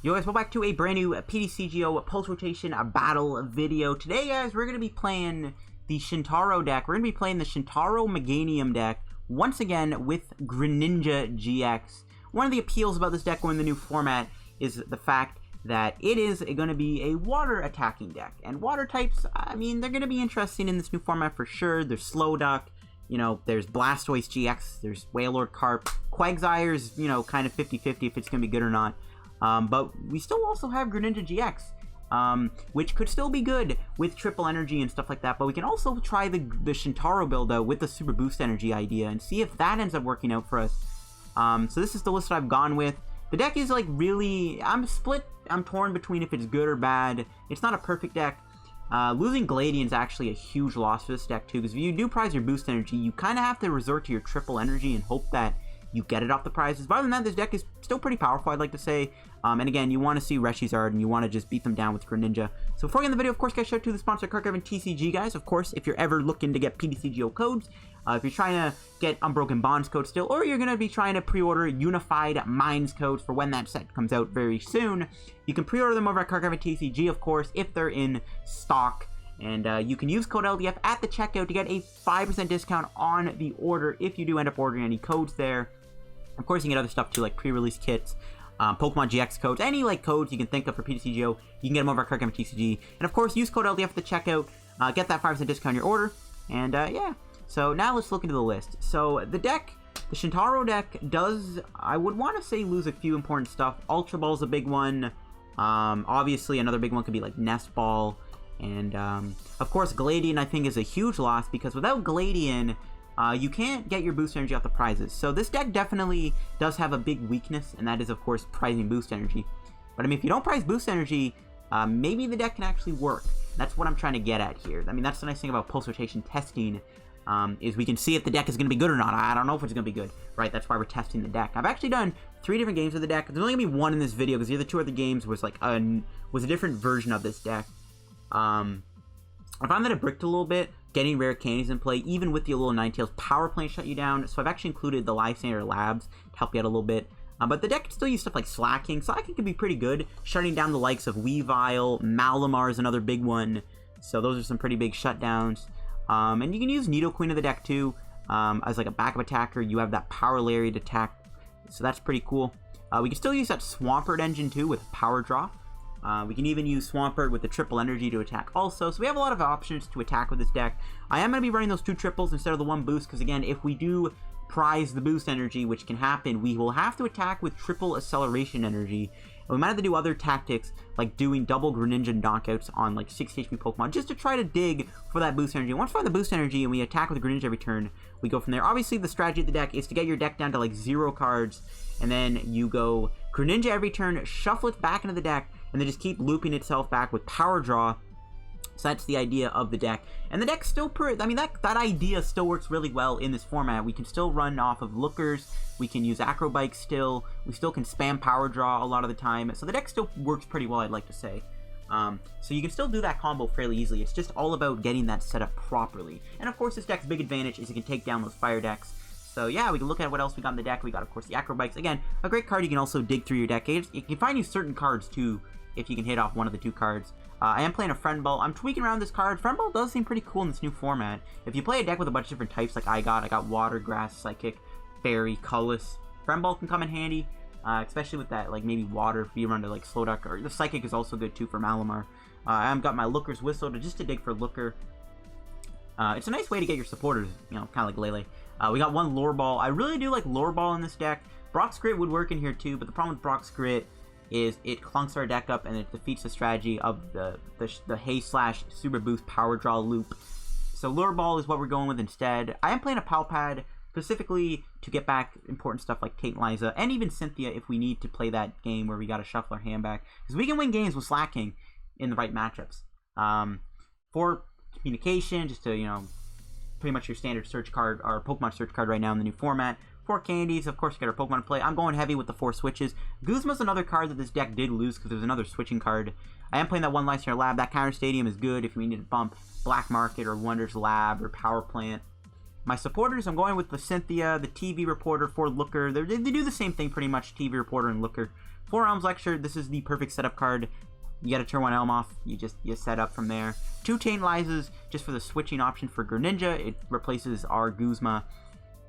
Yo guys, welcome back to a brand new PTCGO Pulse Rotation Battle video. Today guys, we're going to be playing the Shintaro deck. We're going to be playing the Shintaro Meganium deck once again with Greninja-GX. One of the appeals about this deck going in the new format is the fact that it is going to be a water attacking deck. And water types, I mean, they're going to be interesting in this new format for sure. There's Slowduck, you know, there's Blastoise GX, there's Wailord Carp. Quagsire's, you know, kind of 50-50 if it's going to be good or not. But we still also have Greninja-GX, which could still be good with triple energy and stuff like that. But we can also try the Shintaro build out with the super boost energy idea and see if that ends up working out for us. So this is the list that I've gone with. The deck is like really, I'm split, I'm torn between if it's good or bad. It's not a perfect deck. Losing Gladian is actually a huge loss for this deck too, because if you do prize your boost energy, you kind of have to resort to your triple energy and hope that you get it off the prizes. But other than that, this deck is still pretty powerful, I'd like to say. And again, you want to see Reshizard, and you want to just beat them down with Greninja. So before we get in the video, of course, guys, shout out to the sponsor, Card Cavern TCG, guys. Of course, if you're ever looking to get PTCGO codes, if you're trying to get Unbroken Bonds code still, or you're going to be trying to pre-order Unified Minds codes for when that set comes out very soon, you can pre-order them over at Card Cavern TCG, of course, if they're in stock. And you can use code LDF at the checkout to get a 5% discount on the order if you do end up ordering any codes there. Of course, you can get other stuff too, like pre-release kits, Pokemon GX codes, any like codes you can think of for PTCGO. You can get them over at Card Cavern TCG. And of course, use code LDF at the checkout, get that 5% discount on your order. And yeah, so now let's look into the list. So the deck, the Shintaro deck does, I would want to say, lose a few important stuff. Ultra Ball's a big one. Obviously, another big one could be like Nest Ball. And of course, Gladian I think is a huge loss, because without Gladian, you can't get your boost energy off the prizes. So this deck definitely does have a big weakness, and that is, of course, prizing boost energy. But I mean, if you don't prize boost energy, maybe the deck can actually work. That's what I'm trying to get at here. I mean, that's the nice thing about pulse rotation testing, is we can see if the deck is going to be good or not. I don't know if it's going to be good, right? That's why we're testing the deck. I've actually done 3 different games with the deck. There's only going to be one in this video, because the other 2 other games was like a different version of this deck. I found that it bricked a little bit, getting rare candies in play, even with the Alolan Ninetales power plant shut you down. So I've actually included the Lysandre Labs to help you out a little bit. But the deck can still use stuff like Slaking. Slaking can be pretty good, shutting down the likes of Weavile. Malamar is another big one. So those are some pretty big shutdowns. And you can use Nidoqueen in the deck too, as like a backup attacker. You have that Power Lariat attack, so that's pretty cool. We can still use that Swampert engine too with Power Draw. We can even use Swampert with the triple energy to attack also. So we have a lot of options to attack with this deck. I am going to be running those 2 triples instead of the 1 boost, because again, if we do prize the boost energy, which can happen, we will have to attack with triple acceleration energy. And we might have to do other tactics, like doing double Greninja knockouts on like 60 HP Pokemon, just to try to dig for that boost energy. Once we find the boost energy and we attack with Greninja every turn, we go from there. Obviously, the strategy of the deck is to get your deck down to like 0 cards, and then you go Greninja every turn, shuffle it back into the deck, and then just keep looping itself back with Power Draw. So that's the idea of the deck. And the deck's still I mean, that idea still works really well in this format. We can still run off of Lookers. We can use Acro Bike still. We still can spam Power Draw a lot of the time. So the deck still works pretty well, I'd like to say. So you can still do that combo fairly easily. It's just all about getting that set up properly. And of course, this deck's big advantage is it can take down those fire decks. So yeah, we can look at what else we got in the deck. We got, of course, the Acro Bikes. Again, a great card you can also dig through your deck. You can find you certain cards too, if you can hit off one of the 2 cards. I am playing a Friend Ball. I'm tweaking around this card. Friend Ball does seem pretty cool in this new format. If you play a deck with a bunch of different types like I got Water, Grass, Psychic, Fairy, Colorless, Friend Ball can come in handy, especially with that, like maybe Water if you run to like Slowduck, or the Psychic is also good too for Malamar. I've got my Looker's Whistle just to dig for Looker. It's a nice way to get your supporters, you know, kind of like Lele. We got 1 Lure Ball. I really do like Lure Ball in this deck. Brock's Grit would work in here too, but the problem with Brock's Grit is it clunks our deck up and it defeats the strategy of the Hay/ Super Boost Power Draw loop. So Lure Ball is what we're going with instead. I am playing a Pal Pad specifically to get back important stuff like Tate Liza, and even Cynthia if we need to play that game where we got to shuffle our hand back. Because we can win games with Slaking in the right matchups. For communication, just to, you know, pretty much your standard search card, our Pokemon search card right now in the new format. 4 candies, of course, you got our Pokemon to play. I'm going heavy with the 4 switches. Guzma's another card that this deck did lose because there's another switching card. I am playing that 1 Lysandre Lab. That Counter Stadium is good if we need to bump Black Market or Wonders Lab or Power Plant. My supporters, I'm going with the Cynthia, the TV Reporter for Looker. They do the same thing pretty much, TV Reporter and Looker. 4 Elms Lecture, this is the perfect setup card. You gotta turn 1 Elm off, you set up from there. 2 Tate Lizas, just for the switching option for Greninja. It replaces our Guzma.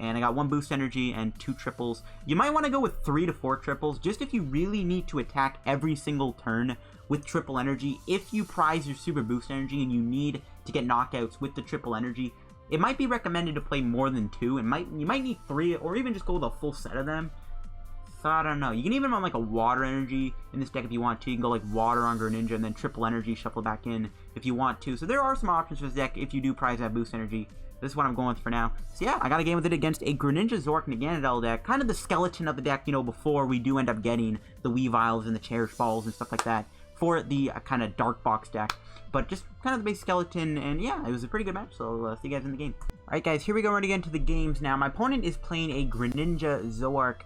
And I got 1 Boost Energy and 2 triples. You might want to go with 3 to 4 triples, just if you really need to attack every single turn with triple energy. If you prize your super boost energy and you need to get knockouts with the triple energy, it might be recommended to play more than 2. You might need 3, or even just go with a full set of them. So I don't know. You can even run like a water energy in this deck if you want to. You can go like water on Greninja and then triple energy shuffle back in if you want to. So there are some options for this deck if you do prize that boost energy. This is what I'm going with for now. So yeah, I got a game with it against a Greninja Zoroark Naganadel deck. Kind of the skeleton of the deck, you know, before we do end up getting the Weaviles and the Cherish Balls and stuff like that for the kind of Dark Box deck. But just kind of the base skeleton, and yeah, it was a pretty good match, so see you guys in the game. Alright guys, here we go, ready to get into the games now. My opponent is playing a Greninja Zoroark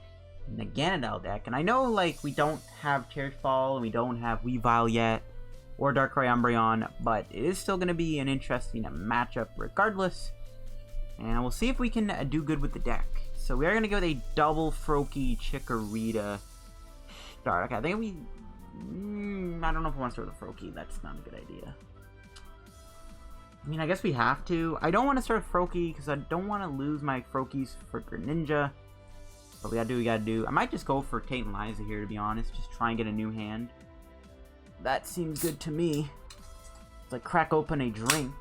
Naganadel deck, and I know, like, we don't have Cherish Ball, and we don't have Weavile yet, or Darkrai Umbreon, but it is still going to be an interesting matchup regardless. And we'll see if we can do good with the deck. So we are going to go with a double Froakie Chikorita start. Okay, I think we... I don't know if I want to start with a Froakie. That's not a good idea. I mean, I guess we have to. I don't want to start with Froakie because I don't want to lose my Froakies for Greninja. But we gotta do what we gotta do. I might just go for Tate Liza here, to be honest. Just try and get a new hand. That seems good to me. It's like crack open a drink.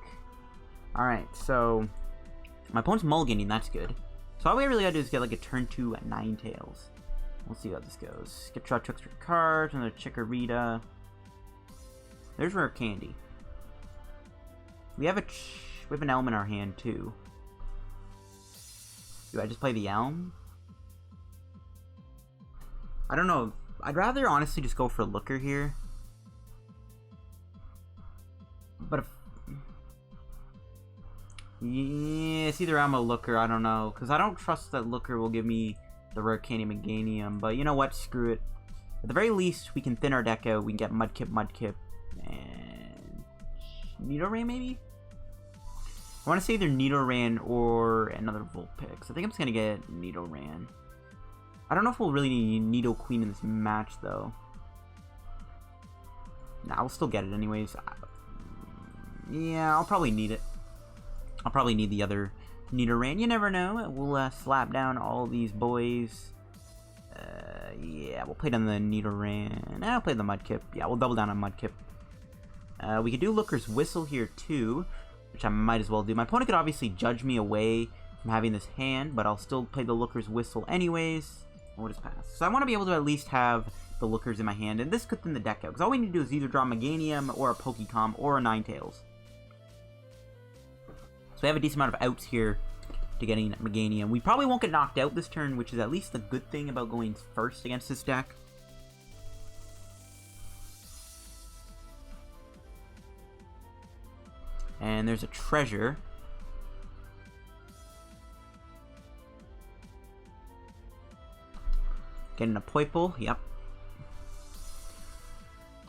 Alright, so... my opponent's mulliganing, that's good. So all we really gotta do is get like a turn 2 at Ninetales. We'll see how this goes. Get draw 2 extra cards, another Chikorita. There's Rare Candy. We have an Elm in our hand too. Do I just play the Elm? I don't know. I'd rather honestly just go for Looker here. But if... yeah, it's either Elm or Looker, I don't know. Because I don't trust that Looker will give me the Rare Candy Meganium. But you know what? Screw it. At the very least, we can thin our deck out. We can get Mudkip, and... Nidoran, maybe? I want to say either Nidoran or another Vulpix. I think I'm just going to get Nidoran. I don't know if we'll really need Nidoqueen in this match, though. Nah, we'll still get it anyways. Yeah, I'll probably need it. I'll probably need the other Nidoran. You never know. We'll slap down all these boys. Yeah, we'll play down the Nidoran. I'll play the Mudkip. Yeah, we'll double down on Mudkip. We could do Looker's Whistle here, too, which I might as well do. My opponent could obviously judge me away from having this hand, but I'll still play the Looker's Whistle anyways. We'll just pass. So I want to be able to at least have the Lookers in my hand, and this could thin the deck out, because all we need to do is either draw Meganium, or a Pokémon, or a Ninetales. So we have a decent amount of outs here to getting Meganium. We probably won't get knocked out this turn, which is at least the good thing about going first against this deck. And there's a treasure. Getting a Poipole, yep.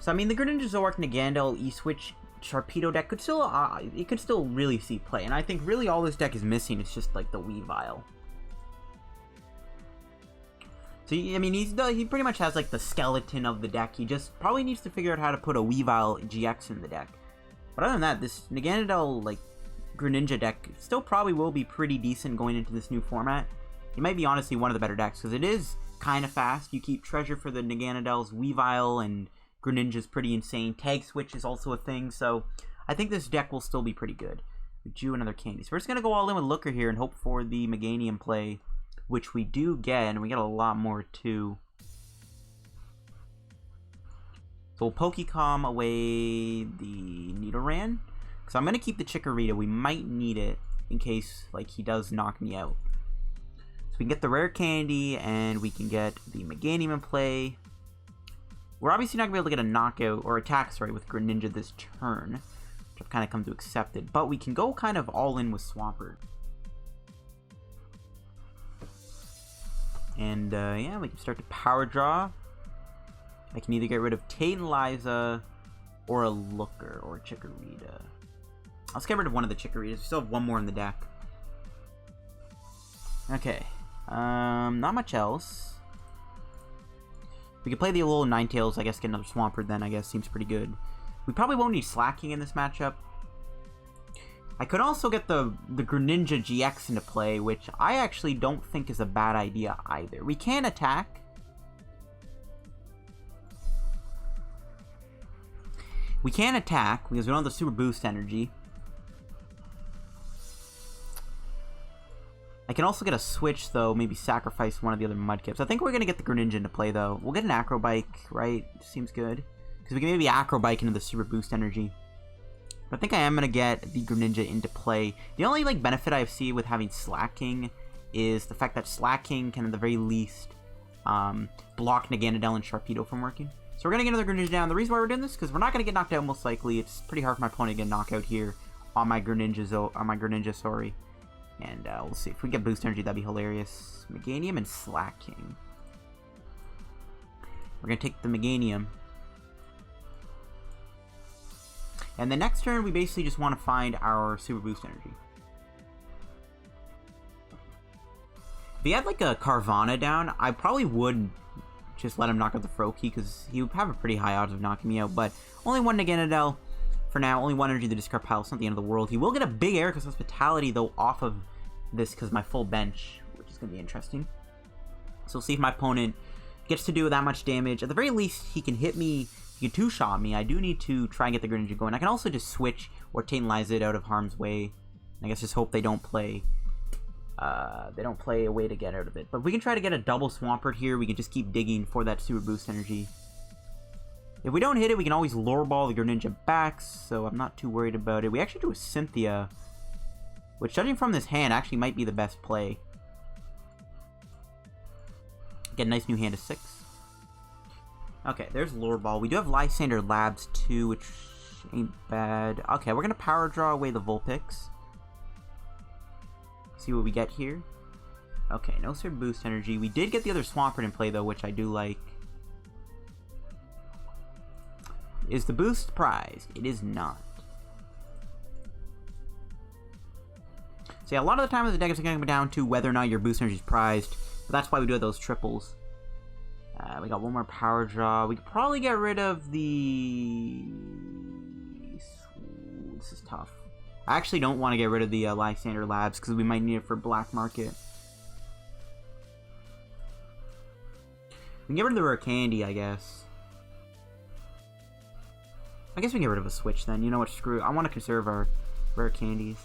So I mean, the Greninja Zoroark Naganadel E-Switch Sharpedo deck could still, it could still really see play, and I think really all this deck is missing is just like the Weavile. So I mean, he pretty much has like the skeleton of the deck. He just probably needs to figure out how to put a Weavile GX in the deck. But other than that, this Naganadel like Greninja deck still probably will be pretty decent going into this new format. It might be honestly one of the better decks because it is kind of fast. You keep treasure for the Naganadel's Weavile, and Greninja's pretty insane. Tag switch is also a thing, so I think this deck will still be pretty good. We drew another candy. So we're just going to go all in with Looker here and hope for the Meganium play, which we do get, and we get a lot more too. So we'll Pokécom away the Nidoran, because I'm going to keep the Chikorita. We might need it in case like he does knock me out. So we can get the Rare Candy, and we can get the Meganium in play. We're obviously not going to be able to get a knockout, or attack, sorry, with Greninja this turn, which I've kind of come to accept it. But we can go kind of all in with Swampert. And, yeah, we can start to power draw. I can either get rid of Tate Liza, or a Looker, or a Chikorita. Let's get rid of one of the Chikoritas. We still have one more in the deck. Okay. Not much else. We could play the Alolan Ninetales, I guess get another Swampert then, I guess. Seems pretty good. We probably won't need Slaking in this matchup. I could also get the Greninja-GX into play, which I actually don't think is a bad idea either. We can attack. We can attack, because we don't have the Super Boost energy. I can also get a switch, though, maybe sacrifice one of the other Mudkips. I think we're going to get the Greninja into play, though. We'll get an Acro Bike, right? Seems good. Because we can maybe Acro Bike into the Super Boost energy. But I think I am going to get the Greninja into play. The only, like, benefit I see with having Slaking is the fact that Slaking can, at the very least, block Naganadel and Sharpedo from working. So we're going to get another Greninja down. The reason why we're doing this is because we're not going to get knocked out most likely. It's pretty hard for my opponent to get knocked out here on my Greninja, sorry. And we'll see. If we get boost energy, that'd be hilarious. Meganium and Slaking. We're going to take the Meganium. And the next turn, we basically just want to find our Super Boost energy. If he had like a Carvana down, I probably would just let him knock out the Froakie, because he would have a pretty high odds of knocking me out. But only one Naganadel for now, only one energy to discard pile. It's not the end of the world. He will get a big Air because Hospitality, though, off of this because my full bench, which is going to be interesting. So we'll see if my opponent gets to do that much damage. At the very least, he can hit me. He can two-shot me. I do need to try and get the Greninja going. I can also just switch or Tate Liza it out of harm's way. I guess just hope they don't play a way to get out of it. But we can try to get a double Swampert here. We can just keep digging for that Super Boost energy. If we don't hit it, we can always Lure Ball the Greninja back, so I'm not too worried about it. We actually do a Cynthia, which, judging from this hand, actually might be the best play. Get a nice new hand of 6. Okay, there's Lure Ball. We do have Lysandre Labs too, which ain't bad. Okay, we're going to Power Draw away the Vulpix. See what we get here. Okay, no Super Boost energy. We did get the other Swampert in play, though, which I do like. Is the boost prized? It is not. So yeah, a lot of the time the deck is going to come down to whether or not your boost energy is prized. But that's why we do those triples. We got one more Power Draw. We could probably get rid of the... This is tough. I actually don't want to get rid of the Lysandre Labs because we might need it for Black Market. We can get rid of the Rare Candy, I guess. I guess we can get rid of a switch then. You know what? Screw it. I want to conserve our Rare Candies.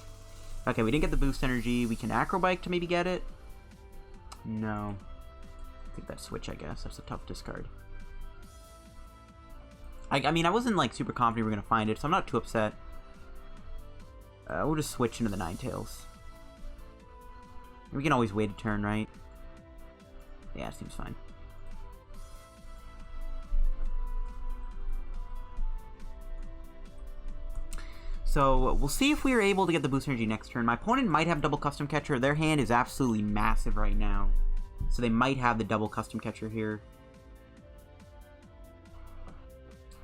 Okay, we didn't get the boost energy. We can Acro Bike to maybe get it. No. I think that's switch, I guess. That's a tough discard. I mean, I wasn't like super confident we were going to find it, so I'm not too upset. We'll just switch into the Ninetales. We can always wait a turn, right? Yeah, it seems fine. So, we'll see if we are able to get the boost energy next turn. My opponent might have double custom catcher. Their hand is absolutely massive right now. So they might have the double custom catcher here.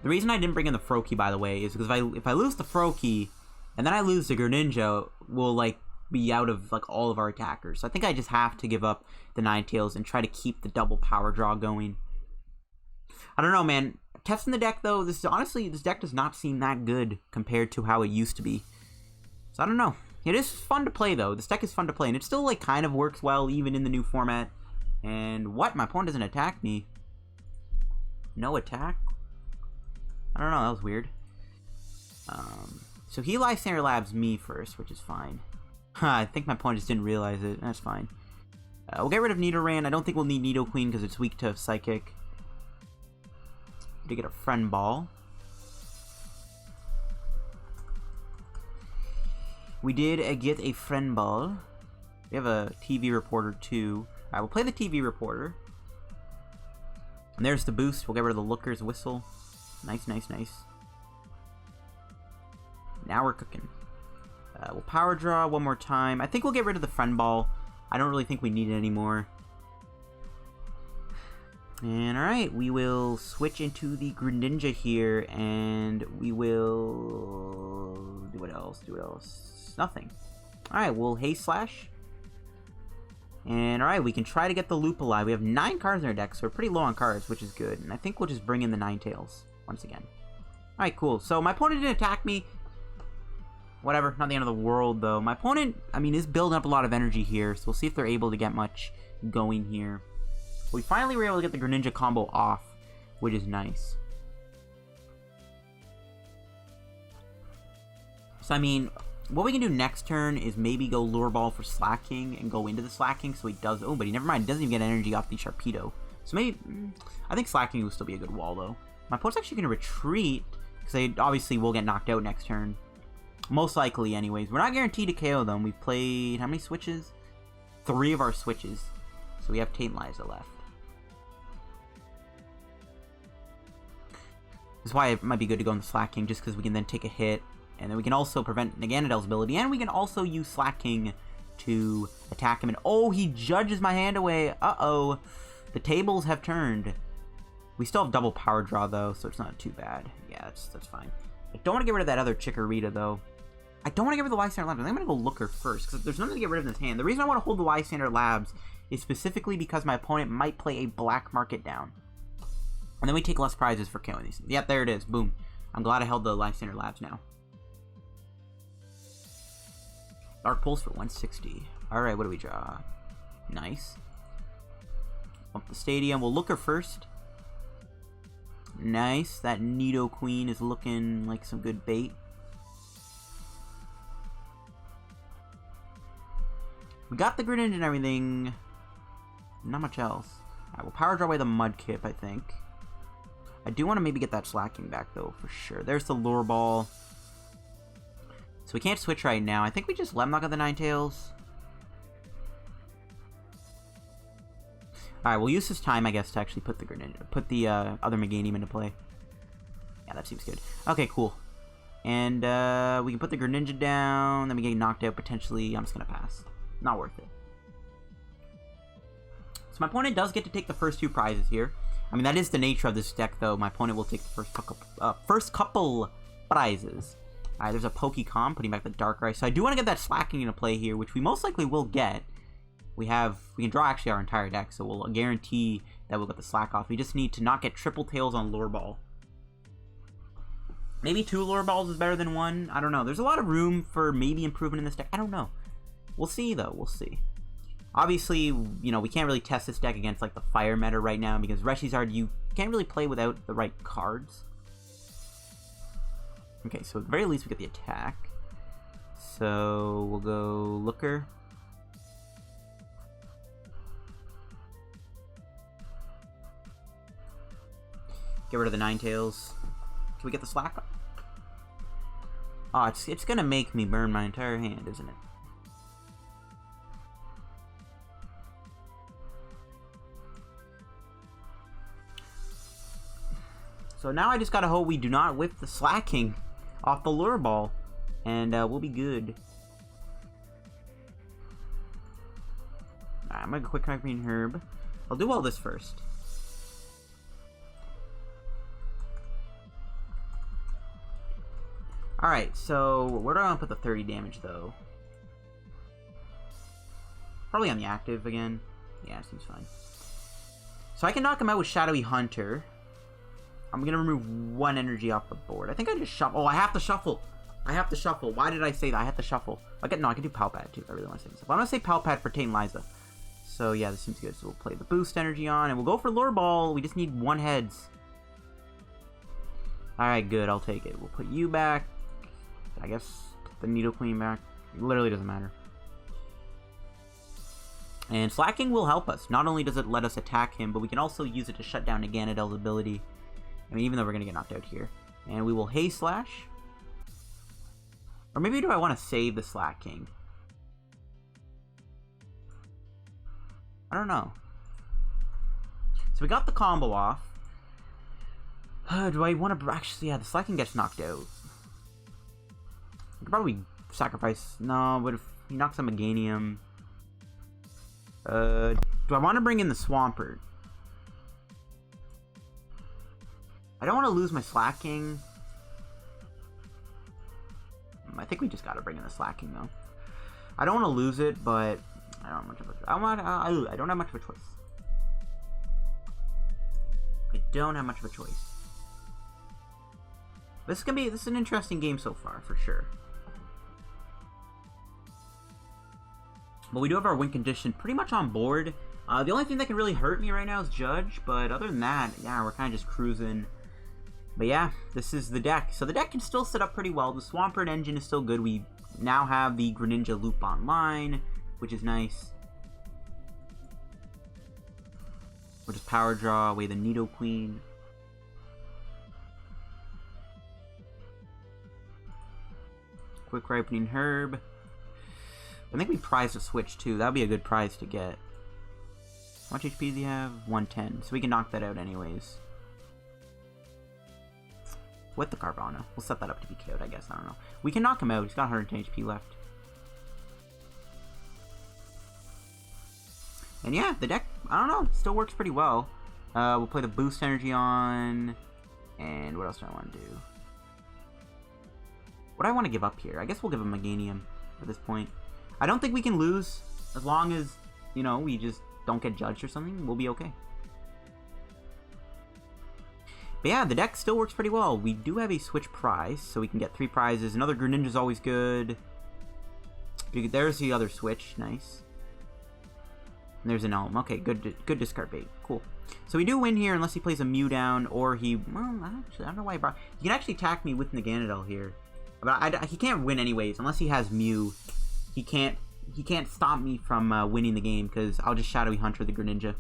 The reason I didn't bring in the Froakie, by the way, is because if I lose the Froakie, and then I lose the Greninja, we'll, like, be out of, like, all of our attackers. So I think I just have to give up the Ninetales and try to keep the double power draw going. I don't know, man. Testing the deck, though, this deck does not seem that good compared to how it used to be. So I don't know. It is fun to play, though. This deck is fun to play, and it still, like, kind of works well, even in the new format. And what? My opponent doesn't attack me. No attack? I don't know, that was weird. So he Lysandre Labs me first, which is fine. I think my opponent just didn't realize it. That's fine. We'll get rid of Nidoran. I don't think we'll need Nidoqueen because it's weak to Psychic. To get a Friend Ball. We did get a Friend Ball. We have a TV Reporter too. Alright, we'll play the TV Reporter. And there's the boost. We'll get rid of the Looker's Whistle. Nice, nice, nice. Now we're cooking. We'll Power Draw one more time. I think we'll get rid of the Friend Ball. I don't really think we need it anymore. And alright, we will switch into the Greninja here, and we will... do what else? Do what else? Nothing. Alright, we'll Haste Slash. And alright, we can try to get the Loop alive. We have 9 cards in our deck, so we're pretty low on cards, which is good. And I think we'll just bring in the Ninetales once again. Alright, cool. So my opponent didn't attack me. Whatever, not the end of the world, though. My opponent, I mean, is building up a lot of energy here, so we'll see if they're able to get much going here. We finally were able to get the Greninja combo off, which is nice. So, I mean, what we can do next turn is maybe go Lure Ball for Slaking and go into the Slaking, so he does... Oh, but he never mind. He doesn't even get energy off the Sharpedo. So maybe... I think Slaking will still be a good wall, though. My opponent's actually going to retreat, because they obviously will get knocked out next turn. Most likely, anyways. We're not guaranteed to KO them. We've played... How many switches? 3 of our switches. So we have Tate Liza left. That's why it might be good to go in the Slaking, just because we can then take a hit. And then we can also prevent Naganadel's ability. And we can also use Slaking to attack him. And oh, he judges my hand away. Uh-oh. The tables have turned. We still have double power draw, though, so it's not too bad. Yeah, that's fine. I don't want to get rid of that other Chikorita, though. I don't want to get rid of the Lysandre Labs. I think I'm going to go Looker first, because there's nothing to get rid of in this hand. The reason I want to hold the Lysandre Labs is specifically because my opponent might play a black market down. And then we take less prizes for killing these. Yep, there it is. Boom. I'm glad I held the Lysandre Labs now. Dark Pulse for 160. Alright, what do we draw? Nice. Bump the Stadium. We'll Looker first. Nice. That Nidoqueen is looking like some good bait. We got the Greninja and everything. Not much else. Alright, we'll power draw away the Mudkip, I think. I do want to maybe get that Slaking back, though, for sure. There's the Lure Ball. So we can't switch right now. I think we just let him knock out the Ninetales. Alright, we'll use this time, I guess, to actually put the Greninja, put the other Meganium into play. Yeah, that seems good. Okay, cool. And we can put the Greninja down, then we get knocked out potentially. I'm just going to pass. Not worth it. So my opponent does get to take the first 2 prizes here. I mean, that is the nature of this deck, though. My opponent will take the first couple prizes. Alright, there's a Pokecom, putting back the Darkrai. So I do want to get that Slaking into play here, which we most likely will get. We can draw actually our entire deck, so we'll guarantee that we'll get the Slack off. We just need to not get triple tails on Lure Ball. Maybe 2 Lure Balls is better than 1. I don't know. There's a lot of room for maybe improvement in this deck. I don't know. We'll see, though. We'll see. Obviously, you know, we can't really test this deck against, like, the Fire meta right now, because Reshizard, you can't really play without the right cards. Okay, so at the very least we get the attack. So we'll go Looker. Get rid of the Ninetales. Can we get the Slack? Oh, it's gonna make me burn my entire hand, isn't it? So now I just gotta hope we do not whip the Slaking off the Lure Ball, and we'll be good. Alright, I'm gonna go quick Connect Green Herb. I'll do all this first. Alright, so where do I want to put the 30 damage, though? Probably on the active again. Yeah, seems fine. So I can knock him out with Shadowy Hunter. I'm going to remove 1 energy off the board. I think I just shuffle. Oh, I have to shuffle. I have to shuffle. Why did I say that? I have to shuffle. No, I can do Pal Pad, too, if I really want to say this. But I'm going to say Pal Pad for Tate Liza. So, yeah, this seems good. So we'll play the boost energy on, and we'll go for Lure Ball. We just need 1 heads. Alright, good. I'll take it. We'll put you back. I guess put the Nidoqueen back. It literally doesn't matter. And Slaking will help us. Not only does it let us attack him, but we can also use it to shut down Naganadel's ability. I mean, even though we're going to get knocked out here. And we will Haze Slash. Or maybe do I want to save the Slaking? I don't know. So we got the combo off. Do I want to... Actually, yeah, the Slaking gets knocked out. I could probably sacrifice... No, but if he knocks on Meganium... do I want to bring in the Swampert? I don't want to lose my Slaking. I think we just got to bring in the Slaking, though. I don't want to lose it, but I don't have much of a I don't have much of a choice. I don't have much of a choice. This is an interesting game so far, for sure. But we do have our win condition pretty much on board. The only thing that can really hurt me right now is Judge, but other than that, yeah, we're kind of just cruising. But yeah, this is the deck. So the deck can still set up pretty well. The Swampert engine is still good. We now have the Greninja loop online, which is nice. We'll just power draw away the Nidoqueen. Quick Ripening Herb. I think we prize a Switch too. That would be a good prize to get. How much HP does he have? 110. So we can knock that out anyways. With the Carvana. We'll set that up to be KO'd, I guess. I don't know. We can knock him out. He's got 110 HP left. And yeah, the deck, I don't know, still works pretty well. We'll play the Boost Energy on. And what else do I want to do? What do I want to give up here? I guess we'll give him Meganium at this point. I don't think we can lose as long as, you know, we just don't get judged or something. We'll be okay. But yeah, the deck still works pretty well. We do have a Switch prize, so we can get 3 prizes. Another Greninja's always good. There's the other Switch. Nice. And there's an Elm. Okay, good discard bait. Cool. So we do win here unless he plays a Mew down or he... Well, actually, I don't know why he brought... He can actually attack me with Naganadel here. But he can't win anyways. Unless he has Mew, he can't stop me from winning the game because I'll just Shadowy Hunter the Greninja.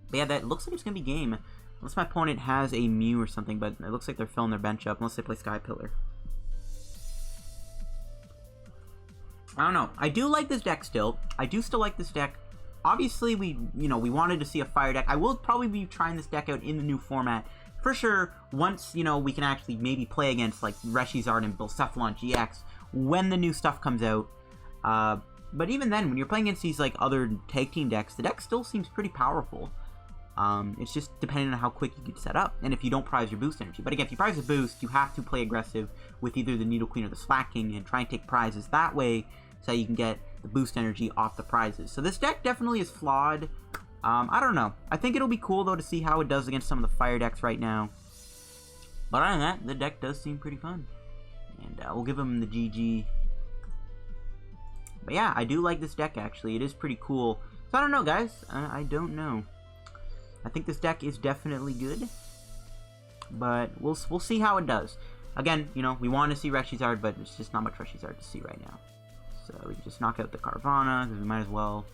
But yeah, that looks like it's going to be game. Unless my opponent has a Mew or something, but it looks like they're filling their bench up unless they play Sky Pillar. I don't know. I do like this deck still. I do still like this deck. Obviously, we wanted to see a fire deck. I will probably be trying this deck out in the new format. For sure, once, we can actually maybe play against, like, Reshizard and Alolan GX when the new stuff comes out. But even then, when you're playing against these, like, other tag team decks, the deck still seems pretty powerful. It's just depending on how quick you can set up, and if you don't prize your boost energy. But again, if you prize a boost, you have to play aggressive with either the Nidoqueen or the Slaking and try and take prizes that way so you can get the boost energy off the prizes. So this deck definitely is flawed. I don't know. I think it'll be cool, though, to see how it does against some of the fire decks right now. But other than that, the deck does seem pretty fun. And we'll give him the GG. But yeah, I do like this deck, actually. It is pretty cool. So I don't know, guys. I don't know. I think this deck is definitely good. But we'll see how it does. Again, we want to see Reshizard, but there's just not much Reshizard to see right now. So we can just knock out the Carvana, because we might as well.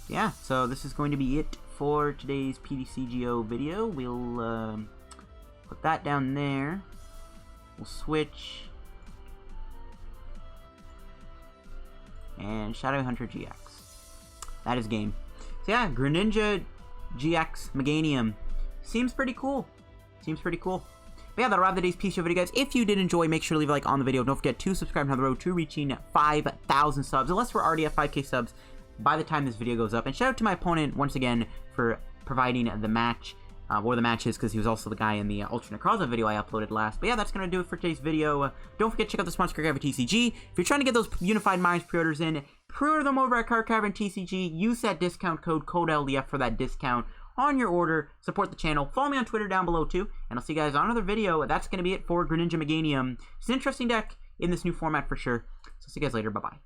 Yeah, so this is going to be it for today's PTCGO video. We'll put that down there. We'll switch. And Shadow Hunter GX. That is game. So yeah, Greninja-GX Meganium. Seems pretty cool. Seems pretty cool. But yeah, that'll wrap today's PTCGO video, guys. If you did enjoy, make sure to leave a like on the video. Don't forget to subscribe on the road to reaching 5,000 subs. Unless we're already at 5K subs by the time this video goes up. And shout out to my opponent once again for providing the match, or the matches, because he was also the guy in the Ultra Necroza video I uploaded last. But yeah, that's going to do it for today's video. Don't forget to check out the sponsor Card Cavern TCG. If you're trying to get those Unified Minds pre-orders in, pre-order them over at Card Cavern TCG. Use that discount code LDF for that discount on your order. Support the channel. Follow me on Twitter down below too. And I'll see you guys on another video. That's going to be it for Greninja Meganium. It's an interesting deck in this new format for sure. So see you guys later. Bye-bye.